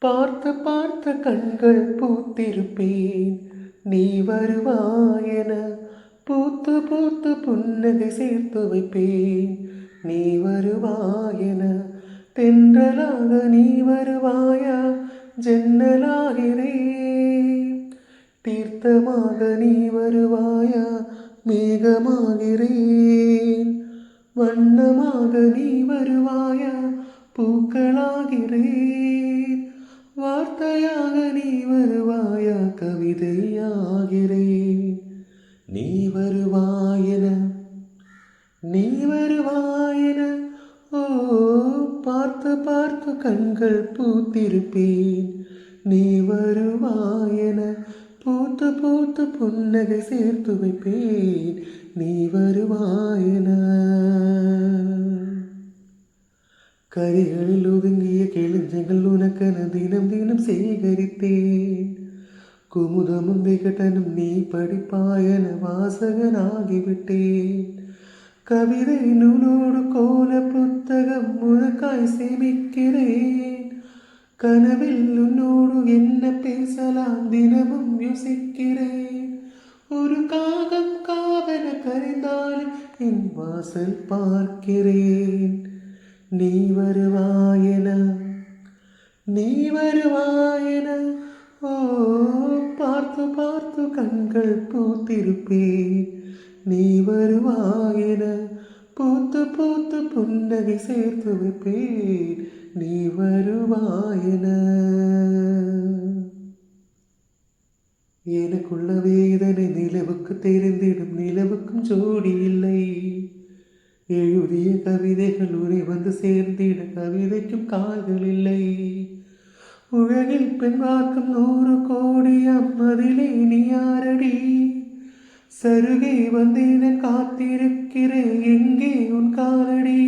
பார்த்து பார்த்து கண்கள் பூத்திருப்பேன், நீ வருவாயென. பூத்து பூத்து புன்னகை சேர்த்து வைப்பேன், நீ வருவாயென. தென்றலாக நீ வருவாயா, ஜன்னலாகிறேன். தீர்த்தமாக நீ வருவாயா, மேகமாகிறேன். வண்ணமாக நீ வருவாயா, பூக்களாகிறேன். வார்த்தையாக நீ வருவாயா, கவிதையாகிறேன். நீ வருவாயென, நீ வருவாயென. ஓ, பார்த்து பார்த்து கண்கள் பூத்திருப்பேன், நீ வருவாயென. பூத்து பூத்து புன்னகை சேர்த்து வைப்பேன், நீ வருவாயென. கரைகளில் ஒதுங்கிய கிழிஞ்சங்கள் உனக்கென தினம் தினம் சேகரித்தேன். குமுதமும் விகடனும் நீ படிப்பாயென வாசகனாகிவிட்டேன். கவிதை நூலோடு கோல புத்தகம் உனக்காய் சேமிக்கிறேன். கனவில் உன்னோடு என்ன பேசலாம் தினமும் யோசிக்கிறேன். ஒரு காகம் காவென கரைந்தாலும் என் வாசல் பார்க்கிறேன். நீ வருவாயென, நீ வருவாயென. ஓ, பார்த்து பார்த்து கண்கள் பூத்திருப்பேன், நீ வருவாயென. பூத்து பூத்து புன்னகை சேர்த்து வைப்பேன், நீ வருவாயென. எனக்குள்ள வேதனை நிலவுக்கு தெரிந்திடும், நிலவுக்கும் ஜோடி இல்லை. எழுதிய கவிதைகள் உரை வந்து சேர்ந்திட, கவிதைக்கும் கால்கள் இல்லை. உலகில் பெண் வாக்கும் 100 கோடியாம், அதிலே நீ யாரடி? சருகே வந்தேன் காத்திருக்கிறேன், எங்கே உன் காலடி?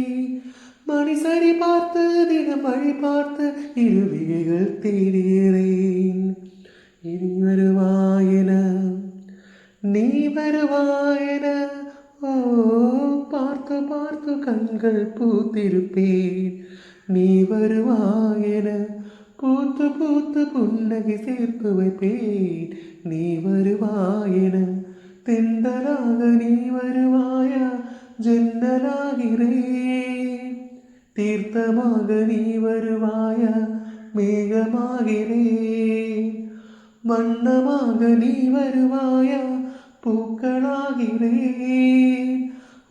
மணி சரி பார்த்து தினம் வழி பார்த்து இருவிகைகள் தேடுகிறேன். இனி வருவாயென, நீ வருவாயென. ஓ, பார்த்து பார்த்து கண்கள் பூத்திருப்பேன், நீ வருவாயென. பூத்து பூத்து புன்னகை சேர்த்து வைப்பேன், நீ வருவாயென. தென்றலாக நீ வருவாயா, ஜன்னலாகிறேன். தீர்த்தமாக நீ வருவாயா, மேகமாகிறேன். வண்ணமாக நீ வருவாயா, பூக்களாகிறேன்.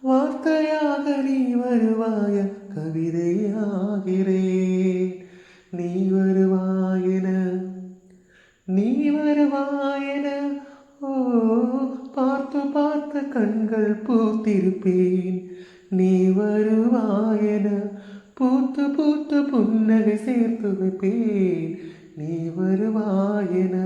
வார்த்தையாக நீ வருவாயா, கவிதையாகிறேன். நீ வருவாயென, நீ வருவாயென. ஓ, பார்த்து பார்த்து கண்கள் பூத்திருப்பேன், நீ வருவாயென. பூத்து பூத்து புன்னகை சேர்த்து வைப்பேன், நீ வருவாயென.